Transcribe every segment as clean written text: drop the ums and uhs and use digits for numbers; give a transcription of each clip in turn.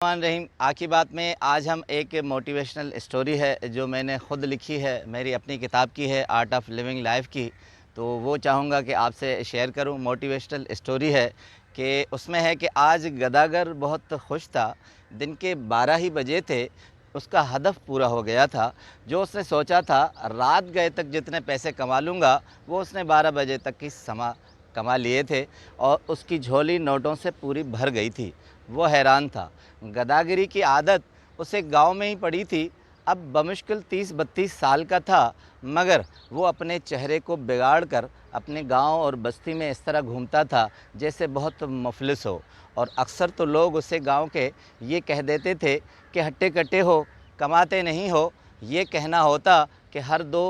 الرحمن الرحیم آخری بات میں آج ہم ایک موٹیویشنل اسٹوری ہے جو میں نے خود لکھی ہے، میری اپنی کتاب کی ہے آرٹ آف لیونگ لائف کی، تو وہ چاہوں گا کہ آپ سے شیئر کروں۔ موٹیویشنل اسٹوری ہے کہ اس میں ہے کہ آج گداگر بہت خوش تھا، دن کے 12 ہی بجے تھے، اس کا ہدف پورا ہو گیا تھا۔ جو اس نے سوچا تھا رات گئے تک جتنے پیسے کما لوں گا وہ اس نے 12 بجے تک کی کما لیے تھے اور اس کی جھولی نوٹوں سے پوری بھر گئی تھی۔ وہ حیران تھا، گداگری کی عادت اسے گاؤں میں ہی پڑی تھی۔ اب بمشکل 30-32 سال کا تھا، مگر وہ اپنے چہرے کو بگاڑ کر اپنے گاؤں اور بستی میں اس طرح گھومتا تھا جیسے بہت مفلس ہو، اور اکثر تو لوگ اسے گاؤں کے یہ کہہ دیتے تھے کہ ہٹے کٹے ہو، کماتے نہیں ہو۔ یہ کہنا ہوتا کہ ہر 2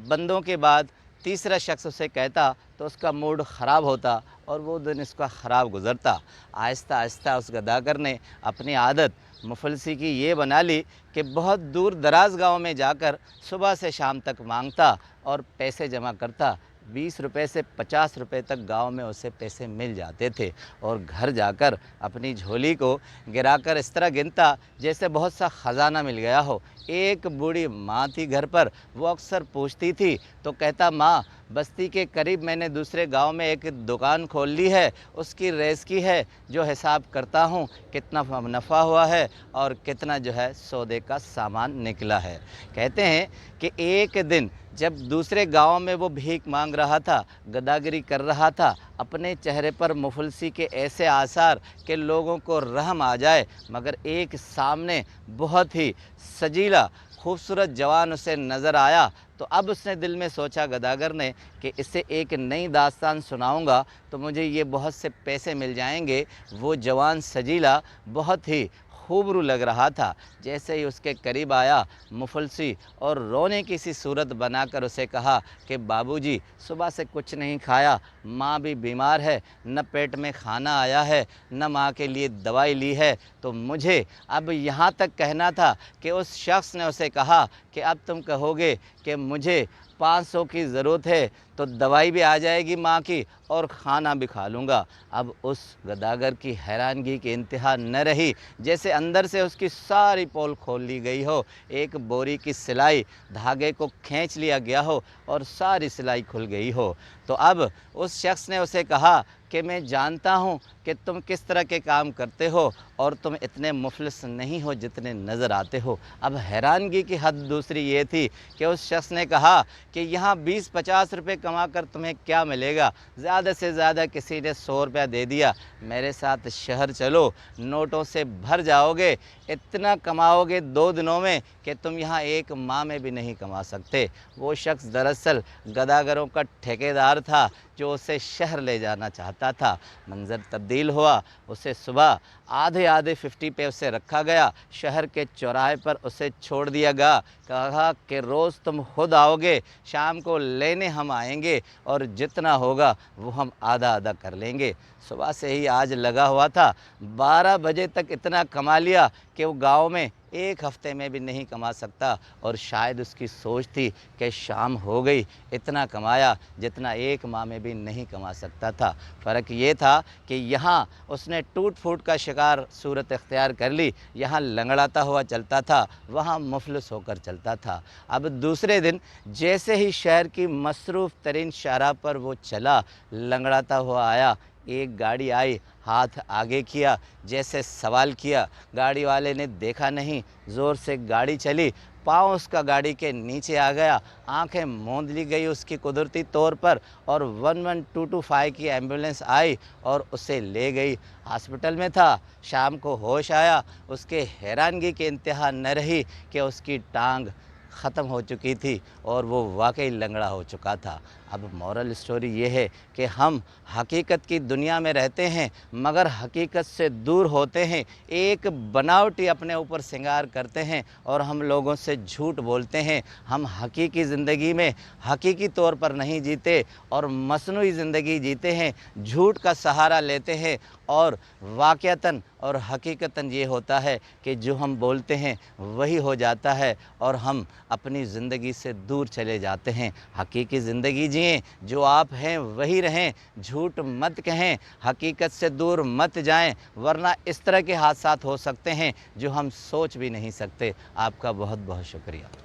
بندوں کے بعد تیسرا شخص اسے کہتا تو اس کا موڈ خراب ہوتا اور وہ دن اس کا خراب گزرتا۔ آہستہ آہستہ اس گداگر نے اپنی عادت مفلسی کی یہ بنا لی کہ بہت دور دراز گاؤں میں جا کر صبح سے شام تک مانگتا اور پیسے جمع کرتا۔ 20 روپے سے 50 روپے تک گاؤں میں اسے پیسے مل جاتے تھے، اور گھر جا کر اپنی جھولی کو گرا کر اس طرح گنتا جیسے بہت سا خزانہ مل گیا ہو۔ ایک بوڑھی ماں تھی گھر پر، وہ اکثر پوچھتی تھی تو کہتا، ماں بستی کے قریب میں نے دوسرے گاؤں میں ایک دکان کھول لی ہے، اس کی ریزکی ہے، جو حساب کرتا ہوں کتنا نفع ہوا ہے اور کتنا جو ہے سودے کا سامان نکلا ہے۔ کہتے ہیں کہ ایک دن جب دوسرے گاؤں میں وہ بھیک مانگ رہا تھا، گداگری کر رہا تھا، اپنے چہرے پر مفلسی کے ایسے آثار کہ لوگوں کو رحم آ جائے، مگر ایک سامنے بہت ہی سجیلا خوبصورت جوان اسے نظر آیا، تو اب اس نے دل میں سوچا گداگر نے کہ اسے ایک نئی داستان سناؤں گا تو مجھے یہ بہت سے پیسے مل جائیں گے۔ وہ جوان سجیلا بہت ہی خوبرو لگ رہا تھا۔ جیسے ہی اس کے قریب آیا مفلسی اور رونے کی سی صورت بنا کر اسے کہا کہ بابو جی صبح سے کچھ نہیں کھایا، ماں بھی بیمار ہے، نہ پیٹ میں کھانا آیا ہے، نہ ماں کے لیے دوائی لی ہے، تو مجھے اب یہاں تک کہنا تھا کہ اس شخص نے اسے کہا کہ اب تم کہو گے کہ مجھے 500 کی ضرورت ہے تو دوائی بھی آ جائے گی ماں کی اور کھانا بھی کھا لوں گا۔ اب اس گداگر کی حیرانگی کی انتہا نہ رہی، جیسے اندر سے اس کی ساری پول کھول لی گئی ہو، ایک بوری کی سلائی دھاگے کو کھینچ لیا گیا ہو اور ساری سلائی کھل گئی ہو۔ تو اب اس شخص نے اسے کہا کہ میں جانتا ہوں کہ تم کس طرح کے کام کرتے ہو اور تم اتنے مفلس نہیں ہو جتنے نظر آتے ہو۔ اب حیرانگی کی حد دوسری یہ تھی کہ اس شخص نے کہا کہ یہاں 20-50 روپے کما کر تمہیں کیا ملے گا؟ زیادہ سے زیادہ کسی نے 100 روپیہ دے دیا، میرے ساتھ شہر چلو، نوٹوں سے بھر جاؤ گے، اتنا کماؤ گے 2 دنوں میں کہ تم یہاں ایک ماہ میں بھی نہیں کما سکتے۔ وہ شخص دراصل گداگروں کا ٹھیکیدار تھا جو اسے شہر لے جانا چاہتا تھا۔ منظر تبدیل ہوا، اسے صبح آدھے 50 پہ اسے رکھا گیا، شہر کے چوراہے پر اسے چھوڑ دیا گیا، کہا کہ روز تم خود آؤ گے، شام کو لینے ہم آئیں گے اور جتنا ہوگا وہ ہم آدھا آدھا کر لیں گے۔ صبح سے ہی آج لگا ہوا تھا، 12 بجے تک اتنا کما لیا کہ وہ گاؤں میں ایک ہفتے میں بھی نہیں کما سکتا، اور شاید اس کی سوچ تھی کہ شام ہو گئی، اتنا کمایا جتنا ایک ماہ میں بھی نہیں کما سکتا تھا۔ فرق یہ تھا کہ یہاں اس نے ٹوٹ پھوٹ کا شکار صورت اختیار کر لی، یہاں لنگڑاتا ہوا چلتا تھا، وہاں مفلس ہو کر چلتا تھا۔ اب دوسرے دن جیسے ہی شہر کی مصروف ترین شاہراہ پر وہ چلا، لنگڑاتا ہوا آیا، ایک گاڑی آئی، ہاتھ آگے کیا، جیسے سوال کیا، گاڑی والے نے دیکھا نہیں، زور سے گاڑی چلی، پاؤں اس کا گاڑی کے نیچے آ گیا، آنکھیں موند لی گئی اس کی قدرتی طور پر، اور 11225 کی ایمبولینس آئی اور اسے لے گئی۔ ہاسپٹل میں تھا، شام کو ہوش آیا، اس کے حیرانگی کی انتہا نہ رہی کہ اس کی ٹانگ ختم ہو چکی تھی اور وہ واقعی لنگڑا ہو چکا تھا۔ اب مورل اسٹوری یہ ہے کہ ہم حقیقت کی دنیا میں رہتے ہیں مگر حقیقت سے دور ہوتے ہیں، ایک بناوٹی اپنے اوپر سنگار کرتے ہیں اور ہم لوگوں سے جھوٹ بولتے ہیں۔ ہم حقیقی زندگی میں حقیقی طور پر نہیں جیتے اور مصنوعی زندگی جیتے ہیں، جھوٹ کا سہارا لیتے ہیں، اور واقعتاً اور حقیقتاً یہ ہوتا ہے کہ جو ہم بولتے ہیں وہی ہو جاتا ہے اور ہم اپنی زندگی سے دور چلے جاتے ہیں۔ حقیقی زندگی جئیں۔ رہیے، جو آپ ہیں وہی رہیں، جھوٹ مت کہیں، حقیقت سے دور مت جائیں، ورنہ اس طرح کے حادثات ہو سکتے ہیں جو ہم سوچ بھی نہیں سکتے۔ آپ کا بہت بہت شکریہ۔